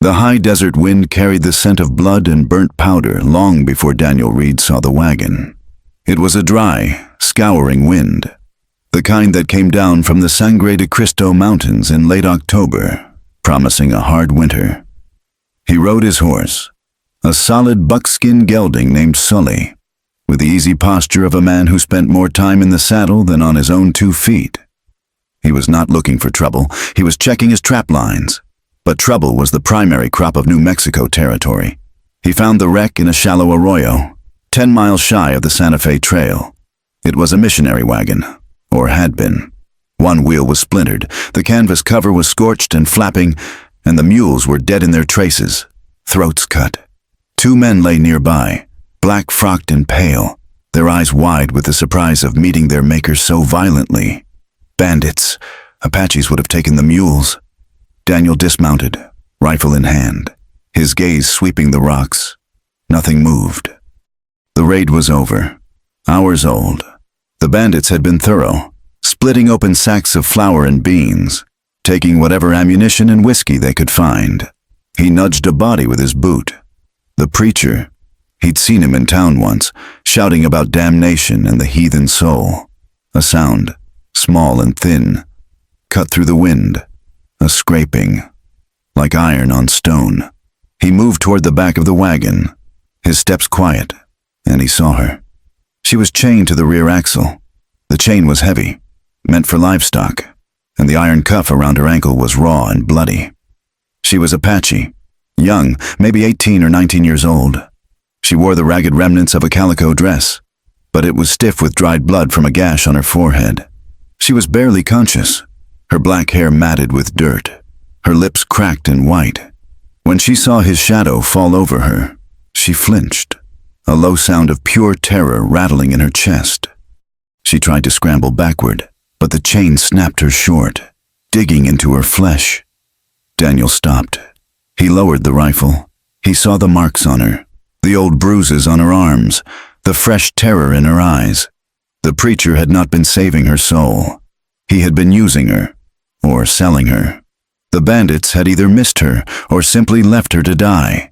The high desert wind carried the scent of blood and burnt powder long before Daniel Reed saw the wagon. It was a dry, scouring wind, the kind that came down from the Sangre de Cristo Mountains in late October, promising a hard winter. He rode his horse, a solid buckskin gelding named Sully, with the easy posture of a man who spent more time in the saddle than on his own 2 feet. He was not looking for trouble, he was checking his trap lines. But trouble was the primary crop of New Mexico territory. He found the wreck in a shallow arroyo, 10 miles shy of the Santa Fe Trail. It was a missionary wagon, or had been. One wheel was splintered, the canvas cover was scorched and flapping, and the mules were dead in their traces, throats cut. 2 men lay nearby, black-frocked and pale, their eyes wide with the surprise of meeting their maker so violently. Bandits. Apaches would have taken the mules. Daniel dismounted, rifle in hand, his gaze sweeping the rocks. Nothing moved. The raid was over, hours old. The bandits had been thorough, splitting open sacks of flour and beans, taking whatever ammunition and whiskey they could find. He nudged a body with his boot. The preacher. He'd seen him in town once, shouting about damnation and the heathen soul. A sound, small and thin, cut through the wind. A scraping, like iron on stone. He moved toward the back of the wagon, his steps quiet, and he saw her. She was chained to the rear axle. The chain was heavy, meant for livestock, and the iron cuff around her ankle was raw and bloody. She was Apache, young, maybe 18 or 19 years old. She wore the ragged remnants of a calico dress, but it was stiff with dried blood from a gash on her forehead. She was barely conscious, her black hair matted with dirt, her lips cracked and white. When she saw his shadow fall over her, she flinched, a low sound of pure terror rattling in her chest. She tried to scramble backward, but the chain snapped her short, digging into her flesh. Daniel stopped. He lowered the rifle. He saw the marks on her, the old bruises on her arms, the fresh terror in her eyes. The preacher had not been saving her soul. He had been using her, or selling her. The bandits had either missed her or simply left her to die.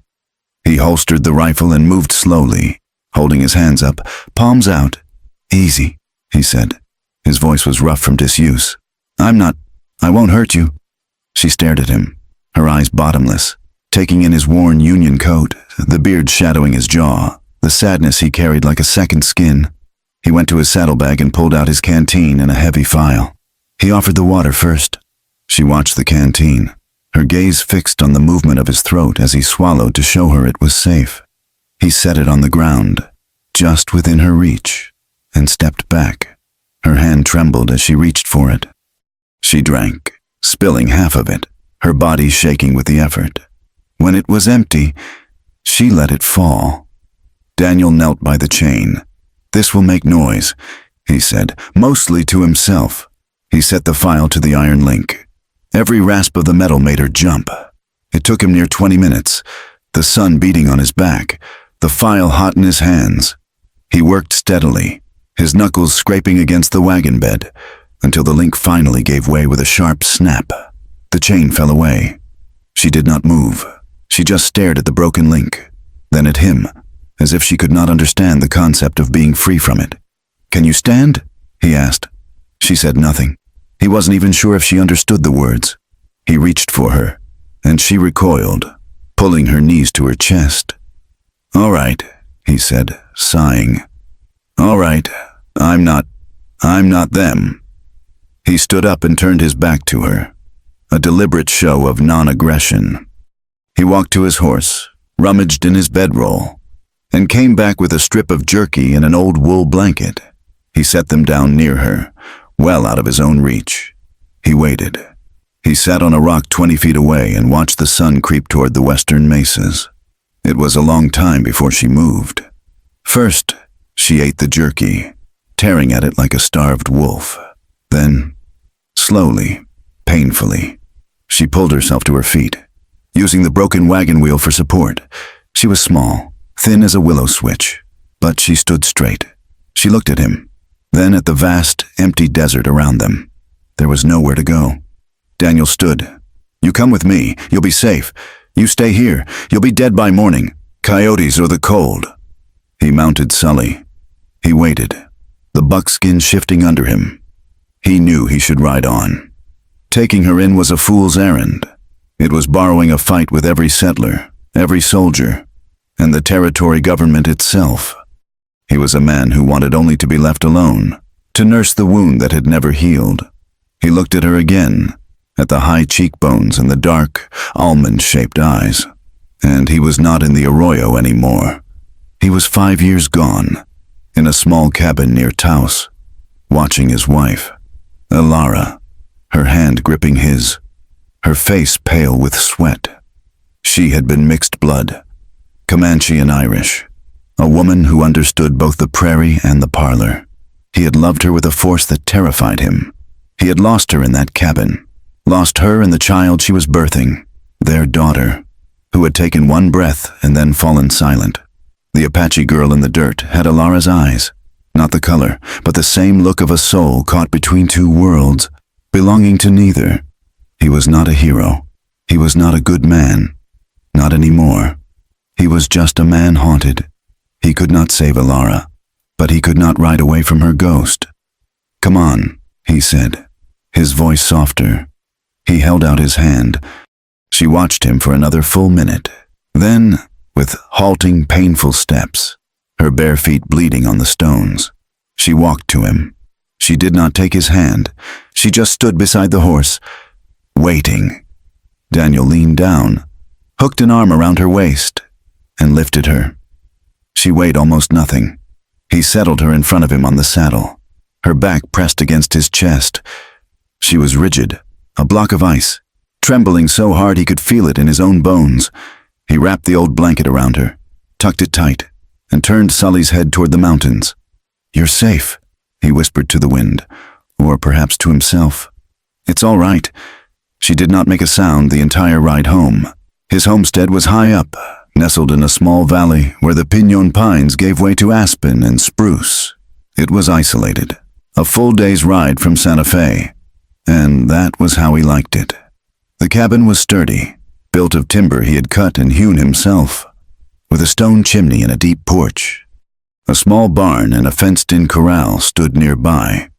He holstered the rifle and moved slowly, holding his hands up, palms out. "Easy," he said. His voice was rough from disuse. I won't hurt you." She stared at him, her eyes bottomless, taking in his worn Union coat, the beard shadowing his jaw, the sadness he carried like a second skin. He went to his saddlebag and pulled out his canteen in a heavy file. He offered the water first. She watched the canteen, her gaze fixed on the movement of his throat as he swallowed to show her it was safe. He set it on the ground, just within her reach, and stepped back. Her hand trembled as she reached for it. She drank, spilling half of it, her body shaking with the effort. When it was empty, she let it fall. Daniel knelt by the chain. "This will make noise," he said, mostly to himself. He set the file to the iron link. Every rasp of the metal made her jump. It took him near 20 minutes, the sun beating on his back, the file hot in his hands. He worked steadily, his knuckles scraping against the wagon bed, until the link finally gave way with a sharp snap. The chain fell away. She did not move. She just stared at the broken link, then at him, as if she could not understand the concept of being free from it. "Can you stand?" he asked. She said nothing. He wasn't even sure if she understood the words. He reached for her, and she recoiled, pulling her knees to her chest. "All right," he said, sighing. "All right, I'm not them." He stood up and turned his back to her, a deliberate show of non-aggression. He walked to his horse, rummaged in his bedroll, and came back with a strip of jerky and an old wool blanket. He set them down near her, well out of his own reach. He waited. He sat on a rock 20 feet away and watched the sun creep toward the western mesas. It was a long time before she moved. First, she ate the jerky, tearing at it like a starved wolf. Then, slowly, painfully, she pulled herself to her feet, using the broken wagon wheel for support. She was small, thin as a willow switch, but she stood straight. She looked at him, then at the vast, empty desert around them. There was nowhere to go. Daniel stood. "You come with me. You'll be safe." You stay here. You'll be dead by morning. Coyotes or the cold." He mounted Sully. He waited, the buckskin shifting under him. He knew he should ride on. Taking her in was a fool's errand. It was borrowing a fight with every settler, every soldier, and the territory government itself. He was a man who wanted only to be left alone, to nurse the wound that had never healed. He looked at her again, at the high cheekbones and the dark, almond-shaped eyes. And he was not in the arroyo anymore. He was 5 years gone, in a small cabin near Taos, watching his wife, Elara, her hand gripping his, her face pale with sweat. She had been mixed blood, Comanche and Irish, a woman who understood both the prairie and the parlor. He had loved her with a force that terrified him. He had lost her in that cabin, lost her and the child she was birthing, their daughter, who had taken one breath and then fallen silent. The Apache girl in the dirt had Elara's eyes, not the color, but the same look of a soul caught between two worlds, belonging to neither. He was not a hero. He was not a good man. Not anymore. He was just a man haunted. He could not save Elara, but he could not ride away from her ghost. "Come on," he said, his voice softer. He held out his hand. She watched him for another full minute. Then, with halting, painful steps, her bare feet bleeding on the stones, she walked to him. She did not take his hand. She just stood beside the horse, waiting. Daniel leaned down, hooked an arm around her waist, and lifted her. She weighed almost nothing. He settled her in front of him on the saddle, her back pressed against his chest. She was rigid, a block of ice, trembling so hard he could feel it in his own bones. He wrapped the old blanket around her, tucked it tight, and turned Sully's head toward the mountains. "You're safe," he whispered to the wind, or perhaps to himself. "It's all right." She did not make a sound the entire ride home. His homestead was high up, nestled in a small valley where the pinon pines gave way to aspen and spruce. It was isolated, a full day's ride from Santa Fe, and that was how he liked it. The cabin was sturdy, built of timber he had cut and hewn himself, with a stone chimney and a deep porch. A small barn and a fenced-in corral stood nearby.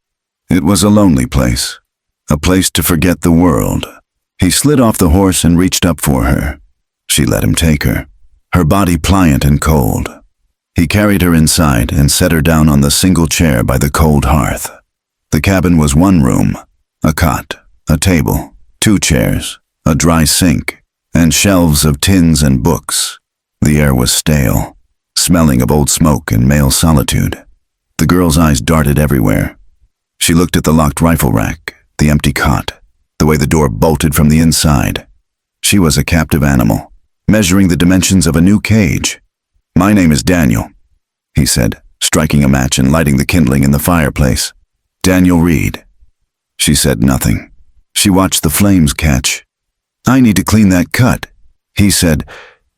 It was a lonely place, a place to forget the world. He slid off the horse and reached up for her. She let him take her, her body pliant and cold. He carried her inside and set her down on the single chair by the cold hearth. The cabin was one room, a cot, a table, 2 chairs, a dry sink, and shelves of tins and books. The air was stale, smelling of old smoke and male solitude. The girl's eyes darted everywhere. She looked at the locked rifle rack, the empty cot, the way the door bolted from the inside. She was a captive animal, measuring the dimensions of a new cage. "My name is Daniel," he said, striking a match and lighting the kindling in the fireplace. "Daniel Reed." She said nothing. She watched the flames catch. "I need to clean that cut," he said.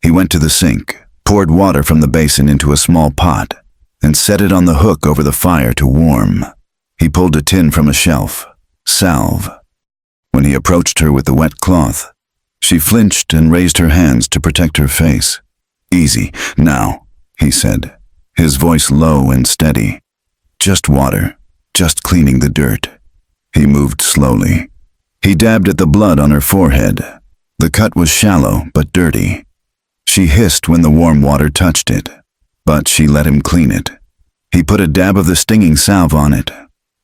He went to the sink, poured water from the basin into a small pot, and set it on the hook over the fire to warm. He pulled a tin from a shelf, salve. When he approached her with the wet cloth, she flinched and raised her hands to protect her face. "Easy, now," he said, his voice low and steady. "Just water, just cleaning the dirt." He moved slowly. He dabbed at the blood on her forehead. The cut was shallow but dirty. She hissed when the warm water touched it, but she let him clean it. He put a dab of the stinging salve on it.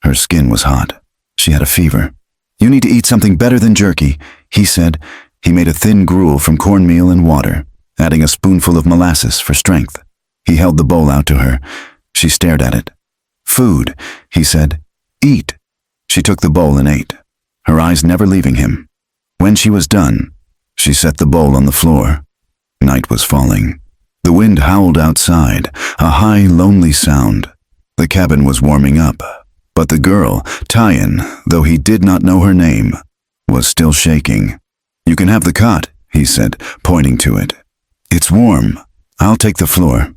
Her skin was hot. She had a fever. "You need to eat something better than jerky," he said. He made a thin gruel from cornmeal and water, adding a spoonful of molasses for strength. He held the bowl out to her. She stared at it. "Food," he said. "Eat." She took the bowl and ate, her eyes never leaving him. When she was done, she set the bowl on the floor. Night was falling. The wind howled outside, a high, lonely sound. The cabin was warming up, but the girl, Tyan, though he did not know her name, was still shaking. "You can have the cot," he said, pointing to it. "It's warm. I'll take the floor."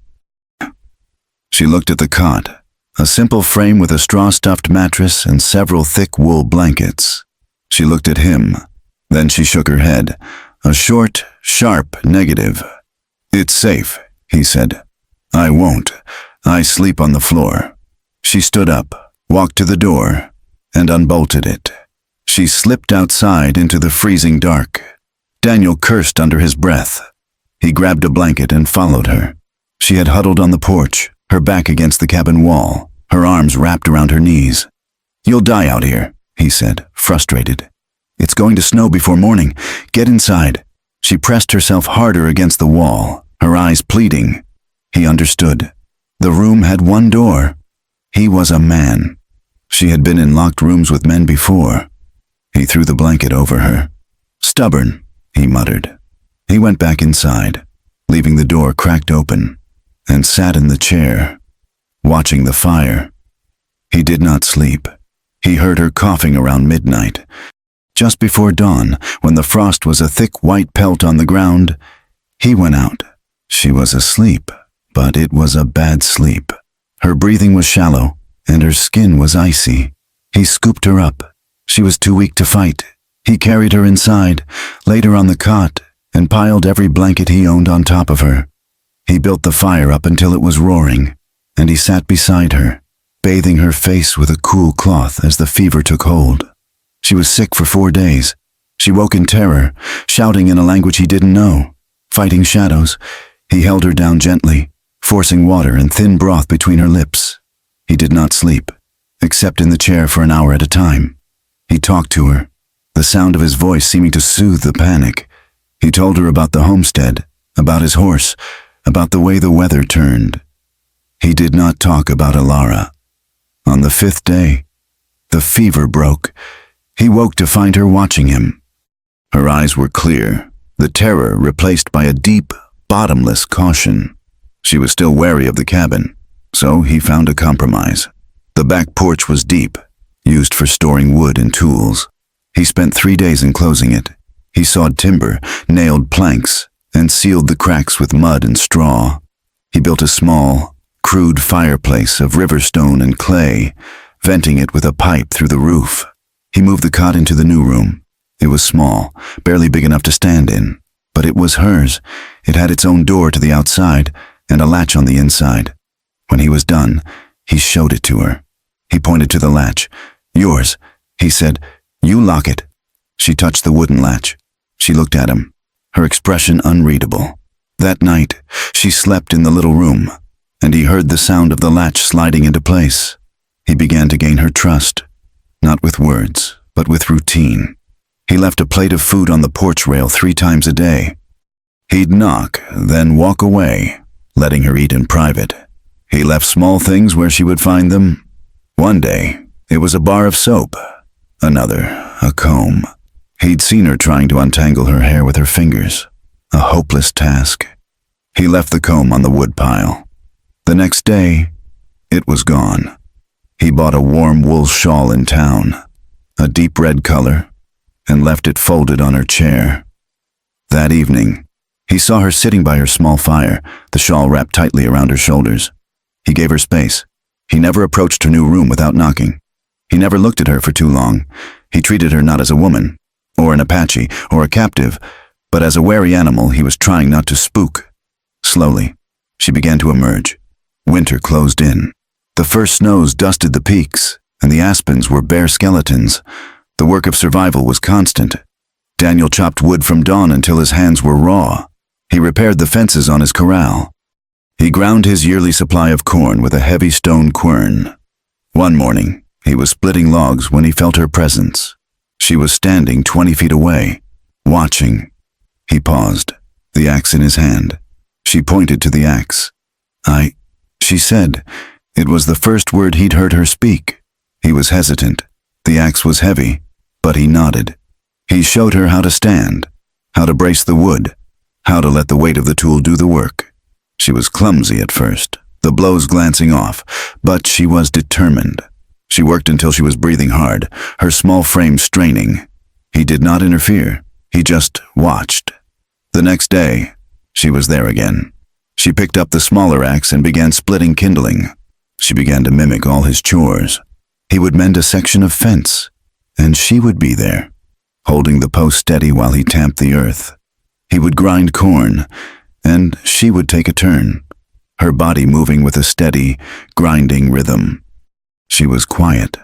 She looked at the cot, a simple frame with a straw-stuffed mattress and several thick wool blankets. She looked at him. Then she shook her head, a short, sharp negative. "It's safe," he said. "I won't. I sleep on the floor." She stood up, walked to the door, and unbolted it. She slipped outside into the freezing dark. Daniel cursed under his breath. He grabbed a blanket and followed her. She had huddled on the porch, her back against the cabin wall, her arms wrapped around her knees. "You'll die out here," he said, frustrated. "It's going to snow before morning. Get inside." She pressed herself harder against the wall, her eyes pleading. He understood. The room had one door. He was a man. She had been in locked rooms with men before. He threw the blanket over her. "Stubborn," he muttered. He went back inside, leaving the door cracked open, and sat in the chair, watching the fire. He did not sleep. He heard her coughing around midnight. Just before dawn, when the frost was a thick white pelt on the ground, he went out. She was asleep, but it was a bad sleep. Her breathing was shallow, and her skin was icy. He scooped her up. She was too weak to fight. He carried her inside, laid her on the cot, and piled every blanket he owned on top of her. He built the fire up until it was roaring, and he sat beside her, bathing her face with a cool cloth as the fever took hold. She was sick for 4 days. She woke in terror, shouting in a language he didn't know. Fighting shadows, he held her down gently, forcing water and thin broth between her lips. He did not sleep, except in the chair for an hour at a time. He talked to her, the sound of his voice seeming to soothe the panic. He told her about the homestead, about his horse, about the way the weather turned. He did not talk about Alara. On the 5th day, the fever broke. He woke to find her watching him. Her eyes were clear, the terror replaced by a deep, bottomless caution. She was still wary of the cabin, so he found a compromise. The back porch was deep, used for storing wood and tools. He spent 3 days enclosing it. He sawed timber, nailed planks, and sealed the cracks with mud and straw. He built a small, crude fireplace of river stone and clay, venting it with a pipe through the roof. He moved the cot into the new room. It was small, barely big enough to stand in, but it was hers. It had its own door to the outside and a latch on the inside. When he was done, he showed it to her. He pointed to the latch. "Yours," he said. "You lock it." She touched the wooden latch. She looked at him, her expression unreadable. That night, she slept in the little room, and he heard the sound of the latch sliding into place. He began to gain her trust, not with words, but with routine. He left a plate of food on the porch rail 3 times a day. He'd knock, then walk away, letting her eat in private. He left small things where she would find them. One day, it was a bar of soap. Another, a comb. He'd seen her trying to untangle her hair with her fingers, a hopeless task. He left the comb on the wood pile. The next day, it was gone. He bought a warm wool shawl in town, a deep red color, and left it folded on her chair. That evening, he saw her sitting by her small fire, the shawl wrapped tightly around her shoulders. He gave her space. He never approached her new room without knocking. He never looked at her for too long. He treated her not as a woman, or an Apache, or a captive, but as a wary animal he was trying not to spook. Slowly, she began to emerge. Winter closed in. The first snows dusted the peaks, and the aspens were bare skeletons. The work of survival was constant. Daniel chopped wood from dawn until his hands were raw. He repaired the fences on his corral. He ground his yearly supply of corn with a heavy stone quern. One morning, he was splitting logs when he felt her presence. She was standing 20 feet away, watching. He paused, the axe in his hand. She pointed to the axe. She said. It was the first word he'd heard her speak. He was hesitant. The axe was heavy, but he nodded. He showed her how to stand, how to brace the wood, how to let the weight of the tool do the work. She was clumsy at first, the blows glancing off, but she was determined. She worked until she was breathing hard, her small frame straining. He did not interfere. He just watched. The next day, she was there again. She picked up the smaller axe and began splitting kindling. She began to mimic all his chores. He would mend a section of fence, and she would be there, holding the post steady while he tamped the earth. He would grind corn, and she would take a turn, her body moving with a steady, grinding rhythm. She was quiet,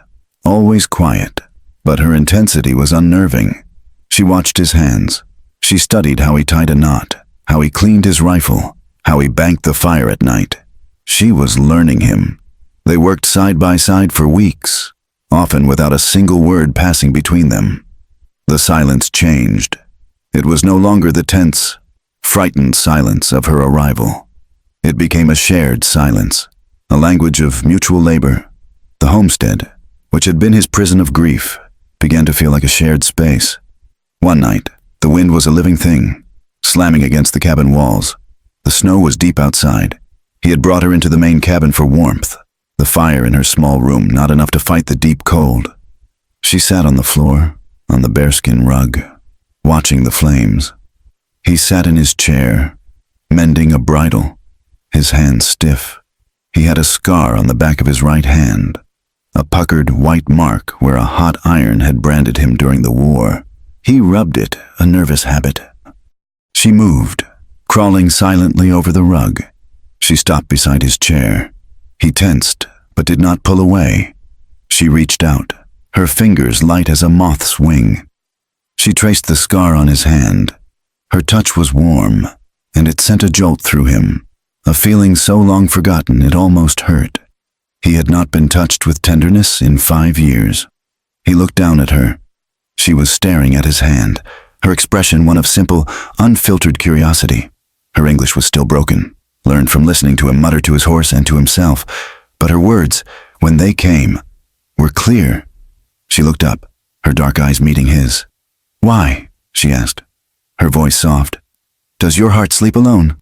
always quiet, but her intensity was unnerving. She watched his hands. She studied how he tied a knot, how he cleaned his rifle, how he banked the fire at night. She was learning him. They worked side by side for weeks, often without a single word passing between them. The silence changed. It was no longer the tense, frightened silence of her arrival. It became a shared silence, a language of mutual labor. The homestead, which had been his prison of grief, began to feel like a shared space. One night, the wind was a living thing, slamming against the cabin walls. The snow was deep outside. He had brought her into the main cabin for warmth, the fire in her small room not enough to fight the deep cold. She sat on the floor, on the bearskin rug, watching the flames. He sat in his chair, mending a bridle, his hands stiff. He had a scar on the back of his right hand, a puckered white mark where a hot iron had branded him during the war. He rubbed it, a nervous habit. She moved, crawling silently over the rug. She stopped beside his chair. He tensed, but did not pull away. She reached out, her fingers light as a moth's wing. She traced the scar on his hand. Her touch was warm, and it sent a jolt through him, a feeling so long forgotten it almost hurt. He had not been touched with tenderness in 5 years. He looked down at her. She was staring at his hand, her expression one of simple, unfiltered curiosity. Her English was still broken, learned from listening to him mutter to his horse and to himself, but her words, when they came, were clear. She looked up, her dark eyes meeting his. "Why?" she asked, her voice soft. "Does your heart sleep alone?"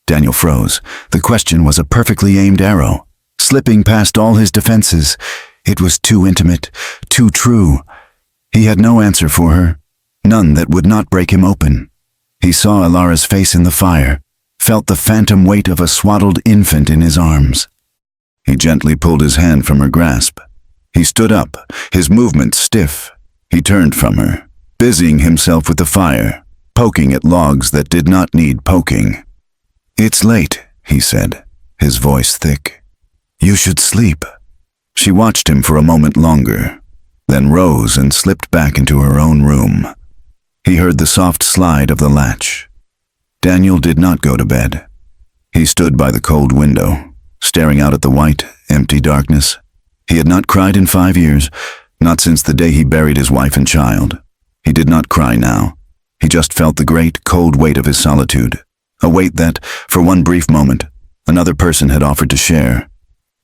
Daniel froze. The question was a perfectly aimed arrow, slipping past all his defenses. It was too intimate, too true. He had no answer for her, none that would not break him open. He saw Elara's face in the fire, felt the phantom weight of a swaddled infant in his arms. He gently pulled his hand from her grasp. He stood up, his movement stiff. He turned from her, busying himself with the fire, poking at logs that did not need poking. "It's late," he said, his voice thick. "You should sleep." She watched him for a moment longer, then rose and slipped back into her own room. He heard the soft slide of the latch. Daniel did not go to bed. He stood by the cold window, staring out at the white, empty darkness. He had not cried in 5 years, not since the day he buried his wife and child. He did not cry now. He just felt the great, cold weight of his solitude, a weight that, for one brief moment, another person had offered to share.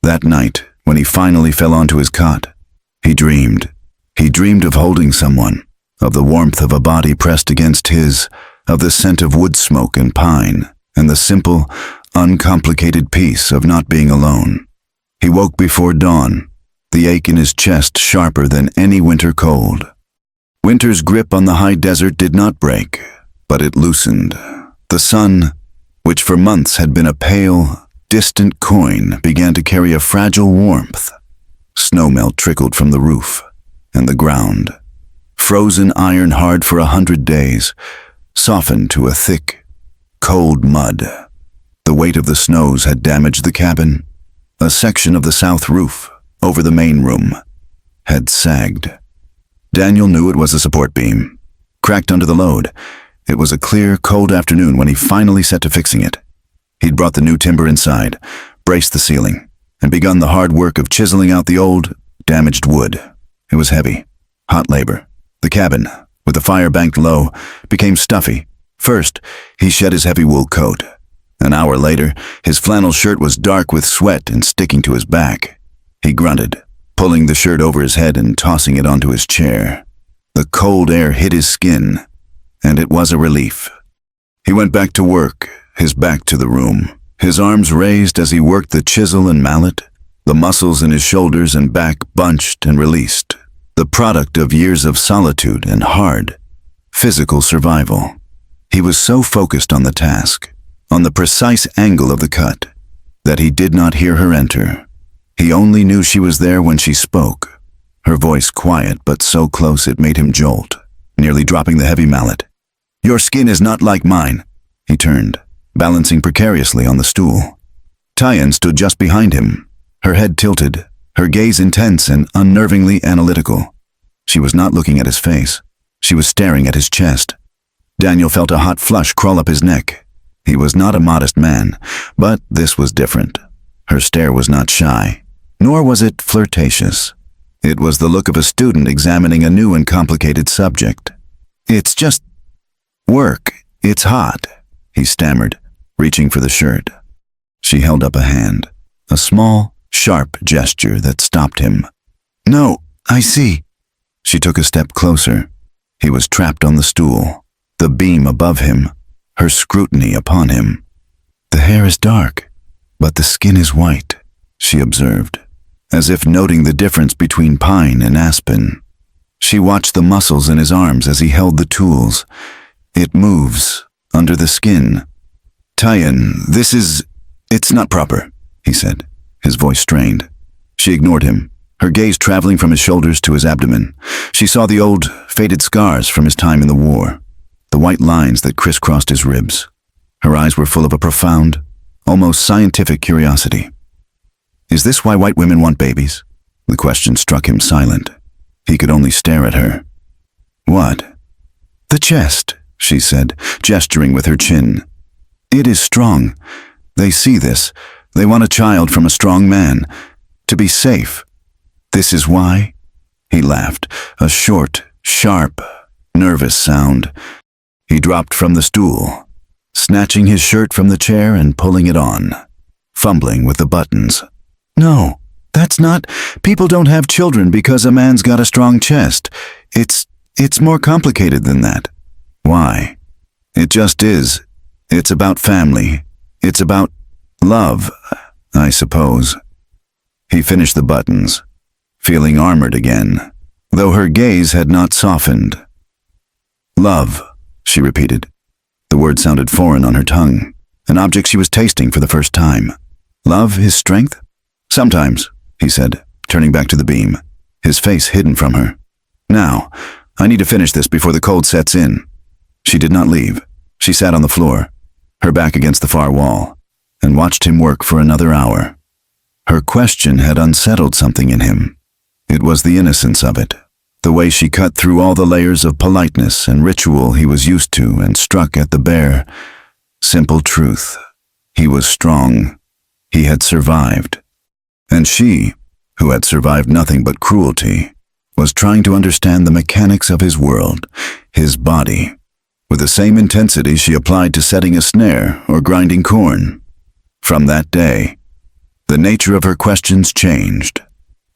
That night, when he finally fell onto his cot, he dreamed. He dreamed of holding someone, of the warmth of a body pressed against his, of the scent of wood smoke and pine, and the simple, uncomplicated peace of not being alone. He woke before dawn, the ache in his chest sharper than any winter cold. Winter's grip on the high desert did not break, but it loosened. The sun, which for months had been a pale, distant coin, began to carry a fragile warmth. Snowmelt trickled from the roof and the ground, frozen iron hard for 100 days, softened to a thick, cold mud. The weight of the snows had damaged the cabin. A section of the south roof, over the main room, had sagged. Daniel knew it was a support beam, cracked under the load. It was a clear, cold afternoon when he finally set to fixing it. He'd brought the new timber inside, braced the ceiling, and begun the hard work of chiseling out the old, damaged wood. It was heavy, hot labor. The cabin, with the fire banked low, became stuffy. First, he shed his heavy wool coat. An hour later, his flannel shirt was dark with sweat and sticking to his back. He grunted, pulling the shirt over his head and tossing it onto his chair. The cold air hit his skin, and it was a relief. He went back to work, his back to the room, his arms raised as he worked the chisel and mallet, the muscles in his shoulders and back bunched and released, the product of years of solitude and hard, physical survival. He was so focused on the task, on the precise angle of the cut, that he did not hear her enter. He only knew she was there when she spoke, her voice quiet but so close it made him jolt, nearly dropping the heavy mallet. Your skin is not like mine." He turned, balancing precariously on the stool. Tyan stood just behind him, her head tilted, her gaze intense and unnervingly analytical. She was not looking at his face. She was staring at his chest. Daniel felt a hot flush crawl up his neck. He was not a modest man, but this was different. Her stare was not shy, nor was it flirtatious. It was the look of a student examining a new and complicated subject. "It's just work. It's hot," he stammered, reaching for the shirt. She held up a hand, a small, sharp gesture that stopped him. "No, I see." She took a step closer. He was trapped on the stool, the beam above him, her scrutiny upon him. "The hair is dark, but the skin is white," she observed, as if noting the difference between pine and aspen. She watched the muscles in his arms as he held the tools. "It moves, under the skin." "Tyan, it's not proper," he said, his voice strained. She ignored him, her gaze traveling from his shoulders to his abdomen. She saw the old, faded scars from his time in the war, the white lines that crisscrossed his ribs. Her eyes were full of a profound, almost scientific curiosity. "Is this why white women want babies?" The question struck him silent. He could only stare at her. "What?" "The chest," she said, gesturing with her chin. "It is strong. They see this. They want a child from a strong man. To be safe. This is why?" He laughed, a short, sharp, nervous sound. He dropped from the stool, snatching his shirt from the chair and pulling it on, fumbling with the buttons. "No, that's not. People don't have children because a man's got a strong chest. It's more complicated than that." "Why?" "It just is. It's about family. It's about love, I suppose." He finished the buttons, feeling armored again, though her gaze had not softened. "Love," she repeated. The word sounded foreign on her tongue, an object she was tasting for the first time. "Love is strength?" "Sometimes," he said, turning back to the beam, his face hidden from her. "Now, I need to finish this before the cold sets in." She did not leave. She sat on the floor, her back against the far wall, and watched him work for another hour. Her question had unsettled something in him. It was the innocence of it, the way she cut through all the layers of politeness and ritual he was used to and struck at the bare, simple truth. He was strong. He had survived. And she, who had survived nothing but cruelty, was trying to understand the mechanics of his world, his body, with the same intensity she applied to setting a snare or grinding corn. From that day, the nature of her questions changed.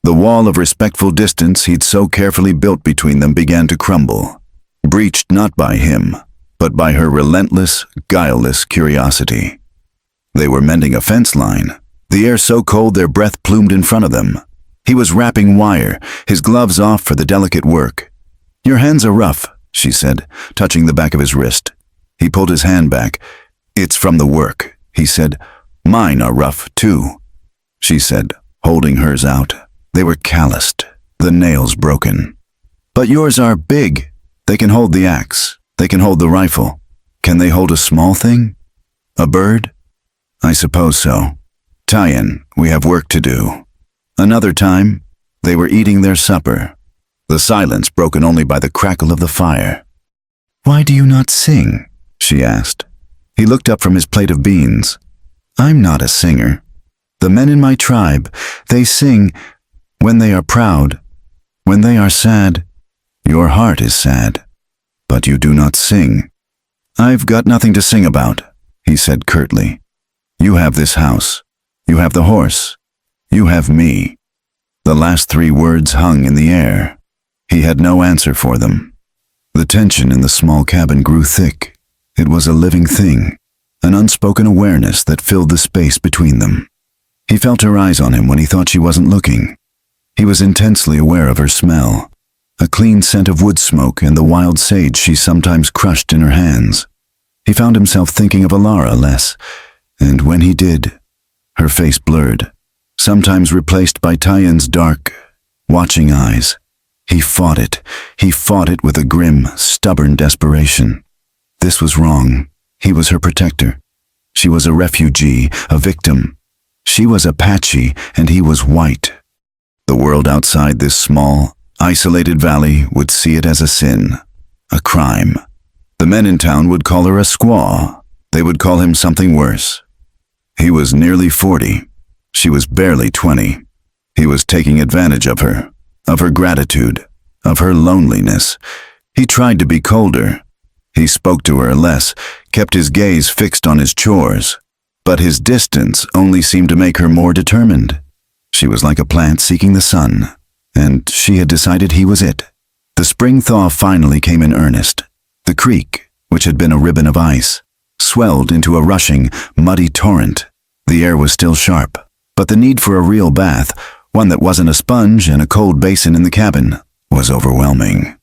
The wall of respectful distance he'd so carefully built between them began to crumble, breached not by him, but by her relentless, guileless curiosity. They were mending a fence line, the air so cold their breath plumed in front of them. He was wrapping wire, his gloves off for the delicate work. "Your hands are rough," she said, touching the back of his wrist. He pulled his hand back. "It's from the work," he said. "Mine are rough, too," she said, holding hers out. They were calloused, the nails broken. "But yours are big. They can hold the axe. They can hold the rifle. Can they hold a small thing? A bird?" "I suppose so. Tyan, we have work to do." Another time, they were eating their supper, the silence broken only by the crackle of the fire. "Why do you not sing?" she asked. He looked up from his plate of beans. "I'm not a singer. The men in my tribe, they sing when they are proud, when they are sad. Your heart is sad, but you do not sing." "I've got nothing to sing about," he said curtly. "You have this house. You have the horse. You have me." The last three words hung in the air. He had no answer for them. The tension in the small cabin grew thick. It was a living thing, an unspoken awareness that filled the space between them. He felt her eyes on him when he thought she wasn't looking. He was intensely aware of her smell, a clean scent of wood smoke and the wild sage she sometimes crushed in her hands. He found himself thinking of Alara less, and when he did, her face blurred, sometimes replaced by Tyan's dark, watching eyes. He fought it with a grim, stubborn desperation. This was wrong. He was her protector. She was a refugee, a victim. She was Apache, and he was white. The world outside this small, isolated valley would see it as a sin, a crime. The men in town would call her a squaw. They would call him something worse. He was nearly 40. She was barely 20. He was taking advantage of her gratitude, of her loneliness. He tried to be colder. He spoke to her less, kept his gaze fixed on his chores. But his distance only seemed to make her more determined. She was like a plant seeking the sun, and she had decided he was it. The spring thaw finally came in earnest. The creek, which had been a ribbon of ice, swelled into a rushing, muddy torrent. The air was still sharp, but the need for a real bath, one that wasn't a sponge and a cold basin in the cabin, was overwhelming.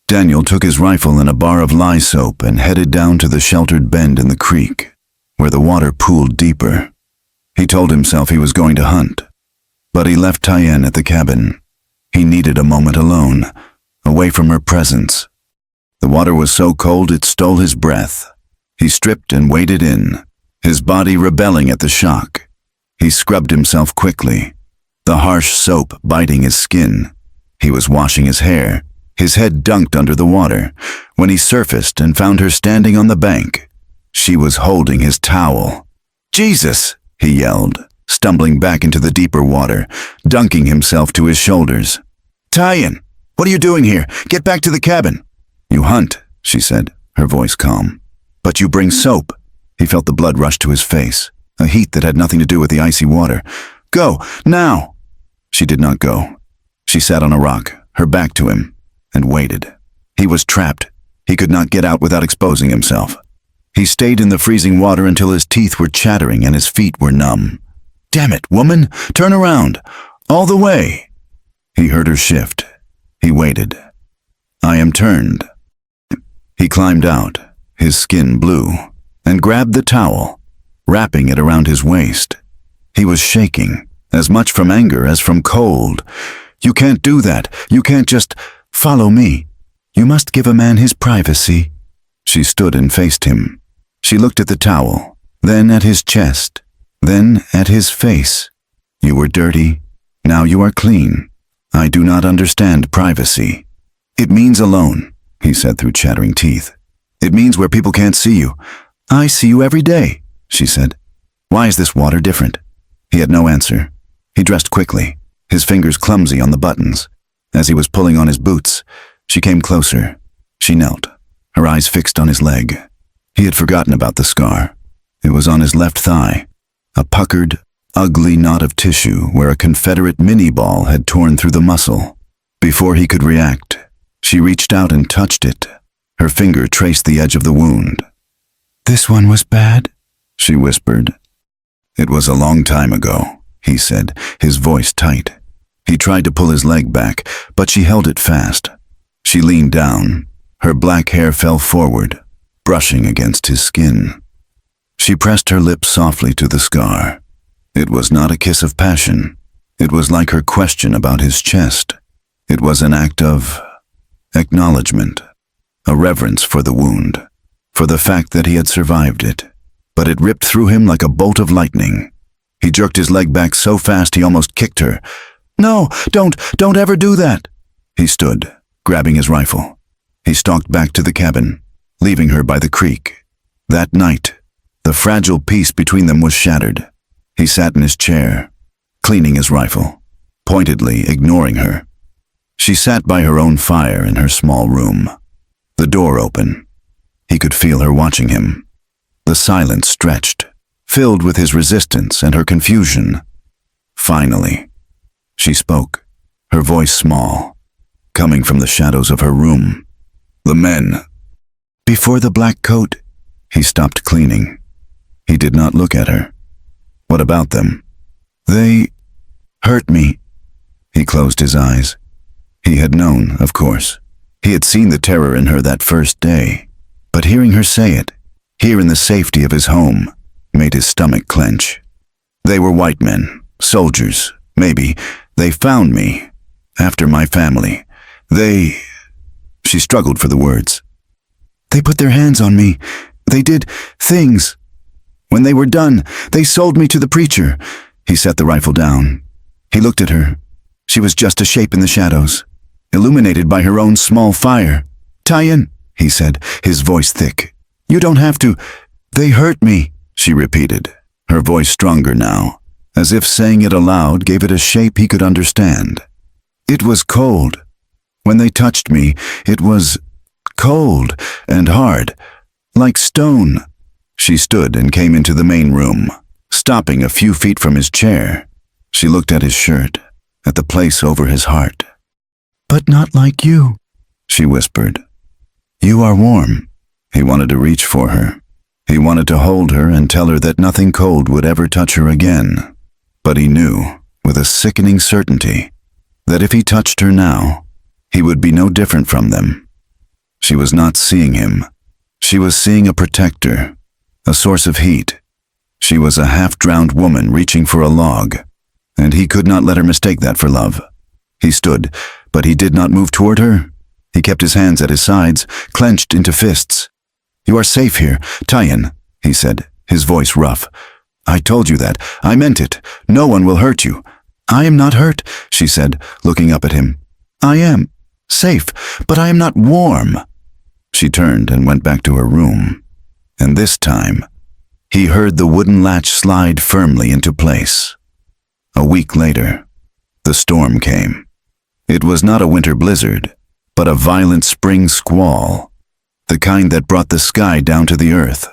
Daniel took his rifle and a bar of lye soap and headed down to the sheltered bend in the creek, where the water pooled deeper. He told himself he was going to hunt, but he left Tyann at the cabin. He needed a moment alone, away from her presence. The water was so cold it stole his breath. He stripped and waded in, his body rebelling at the shock. He scrubbed himself quickly, the harsh soap biting his skin. He was washing his hair, his head dunked under the water, when he surfaced and found her standing on the bank. She was holding his towel. "Jesus!" he yelled, stumbling back into the deeper water, dunking himself to his shoulders. "Tyann, what are you doing here? Get back to the cabin." "You hunt," she said, her voice calm. "But you bring soap." He felt the blood rush to his face, a heat that had nothing to do with the icy water. "Go, now!" She did not go. She sat on a rock, her back to him, and waited. He was trapped. He could not get out without exposing himself. He stayed in the freezing water until his teeth were chattering and his feet were numb. "Damn it, woman! Turn around! All the way!" He heard her shift. He waited. "I am turned." He climbed out, his skin blue, and grabbed the towel, wrapping it around his waist. He was shaking, as much from anger as from cold. "You can't do that. You can't just follow me. You must give a man his privacy." She stood and faced him. She looked at the towel, then at his chest, then at his face. "You were dirty. Now you are clean. I do not understand privacy." "It means alone," he said through chattering teeth. "It means where people can't see you." "I see you every day," she said. "Why is this water different?" He had no answer. He dressed quickly, his fingers clumsy on the buttons. As he was pulling on his boots, she came closer. She knelt, her eyes fixed on his leg. He had forgotten about the scar. It was on his left thigh, a puckered, ugly knot of tissue where a Confederate mini-ball had torn through the muscle. Before he could react, she reached out and touched it. Her finger traced the edge of the wound. "This one was bad?" she whispered. "It was a long time ago," he said, his voice tight. He tried to pull his leg back, but she held it fast. She leaned down. Her black hair fell forward, brushing against his skin. She pressed her lips softly to the scar. It was not a kiss of passion. It was like her question about his chest. It was an act of acknowledgement, a reverence for the wound, for the fact that he had survived it. But it ripped through him like a bolt of lightning. He jerked his leg back so fast he almost kicked her. "No, don't ever do that!" He stood, grabbing his rifle. He stalked back to the cabin, leaving her by the creek. That night, the fragile peace between them was shattered. He sat in his chair, cleaning his rifle, pointedly ignoring her. She sat by her own fire in her small room, the door open. He could feel her watching him. The silence stretched, filled with his resistance and her confusion. Finally, she spoke, her voice small, coming from the shadows of her room. "The men." "Before the black coat." He stopped cleaning. He did not look at her. "What about them?" "They hurt me." He closed his eyes. He had known, of course. He had seen the terror in her that first day. But hearing her say it, here in the safety of his home, made his stomach clench. "They were white men, soldiers, maybe. They found me, after my family. They..." She struggled for the words. They put their hands on me. They did things. When they were done, they sold me to the preacher." He set the rifle down. He looked at her. She was just a shape in the shadows, illuminated by her own small fire. "Tyen," he said, his voice thick. "You don't have to. They hurt me," she repeated, her voice stronger now, as if saying it aloud gave it a shape he could understand. "It was cold. When they touched me, it was cold and hard, like stone." She stood and came into the main room, stopping a few feet from his chair. She looked at his shirt, at the place over his heart. "But not like you," she whispered. "You are warm." He wanted to reach for her. He wanted to hold her and tell her that nothing cold would ever touch her again. But he knew, with a sickening certainty, that if he touched her now, he would be no different from them. She was not seeing him. She was seeing a protector, a source of heat. She was a half-drowned woman reaching for a log, and he could not let her mistake that for love. He stood, but he did not move toward her. He kept his hands at his sides, clenched into fists. "You are safe here, Tyen," he said, his voice rough. "I told you that. I meant it. No one will hurt you." "I am not hurt," she said, looking up at him. "I am safe, but I am not warm." She turned and went back to her room. And this time, he heard the wooden latch slide firmly into place. A week later, the storm came. It was not a winter blizzard, but a violent spring squall, the kind that brought the sky down to the earth.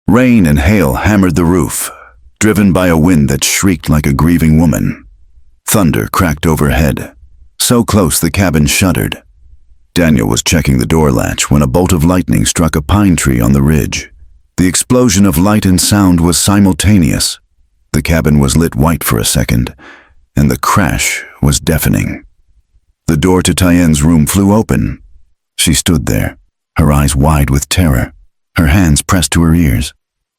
Rain and hail hammered the roof, driven by a wind that shrieked like a grieving woman. Thunder cracked overhead, so close the cabin shuddered. Daniel was checking the door latch when a bolt of lightning struck a pine tree on the ridge. The explosion of light and sound was simultaneous. The cabin was lit white for a second, and the crash was deafening. The door to Tyen's room flew open. She stood there, her eyes wide with terror, her hands pressed to her ears.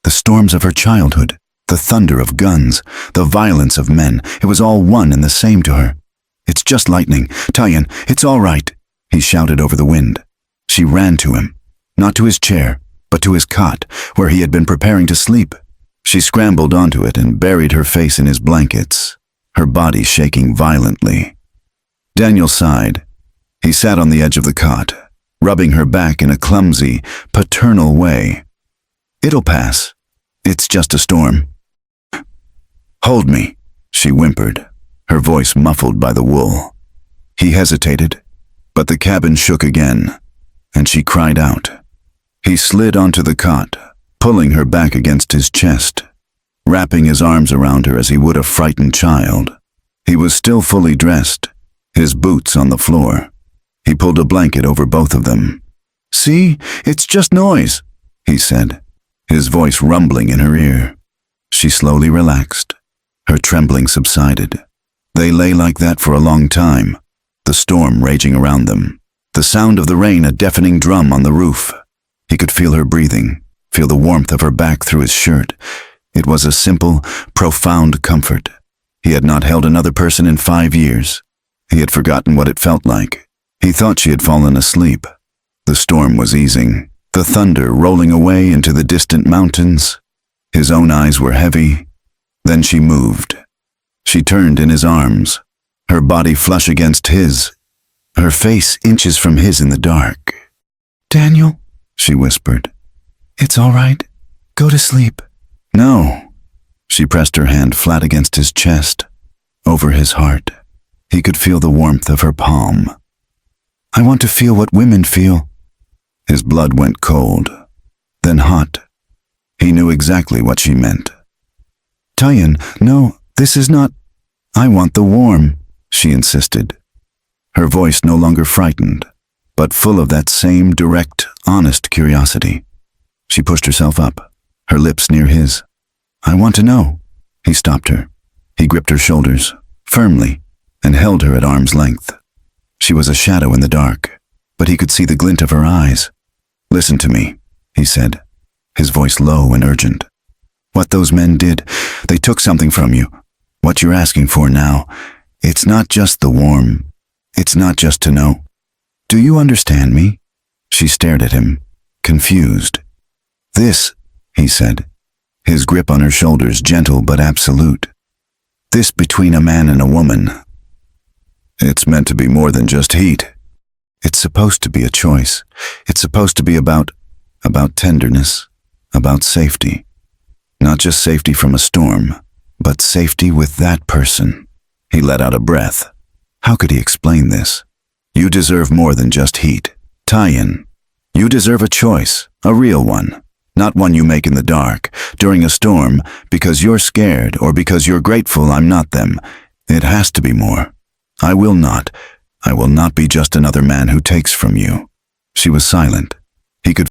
The storms of her childhood, the thunder of guns, the violence of men, it was all one and the same to her. "It's just lightning. Tyen, it's all right," he shouted over the wind. She ran to him, not to his chair, but to his cot, where he had been preparing to sleep. She scrambled onto it and buried her face in his blankets, her body shaking violently. Daniel sighed. He sat on the edge of the cot, rubbing her back in a clumsy, paternal way. "It'll pass. It's just a storm." "Hold me," she whimpered, her voice muffled by the wool. He hesitated, but the cabin shook again, and she cried out. He slid onto the cot, pulling her back against his chest, wrapping his arms around her as he would a frightened child. He was still fully dressed, his boots on the floor. He pulled a blanket over both of them. "See, it's just noise," he said, his voice rumbling in her ear. She slowly relaxed. Her trembling subsided. They lay like that for a long time, the storm raging around them, the sound of the rain a deafening drum on the roof. He could feel her breathing, feel the warmth of her back through his shirt. It was a simple, profound comfort. He had not held another person in 5 years. He had forgotten what it felt like. He thought she had fallen asleep. The storm was easing, the thunder rolling away into the distant mountains. His own eyes were heavy. Then she moved. She turned in his arms, her body flush against his, her face inches from his in the dark. "Daniel," she whispered. "It's all right. Go to sleep." "No." She pressed her hand flat against his chest, over his heart. He could feel the warmth of her palm. "I want to feel what women feel." His blood went cold, then hot. He knew exactly what she meant. "Tyen, no, this is not—" "I want the warm," she insisted. Her voice no longer frightened, but full of that same direct, honest curiosity. She pushed herself up, her lips near his. "I want to know." He stopped her. He gripped her shoulders, firmly, and held her at arm's length. She was a shadow in the dark, but he could see the glint of her eyes. "Listen to me," he said, his voice low and urgent. "What those men did, they took something from you. What you're asking for now, it's not just the warm. It's not just to know. Do you understand me?" She stared at him, confused. "This," he said, his grip on her shoulders gentle but absolute. "This between a man and a woman. It's meant to be more than just heat. It's supposed to be a choice. It's supposed to be about tenderness, about safety. Not just safety from a storm, but safety with that person." He let out a breath. How could he explain this? You deserve more than just heat. Tie-in. You deserve a choice, a real one. Not one you make in the dark, during a storm, because you're scared or because you're grateful I'm not them. It has to be more. I will not be just another man who takes from you. She was silent. He could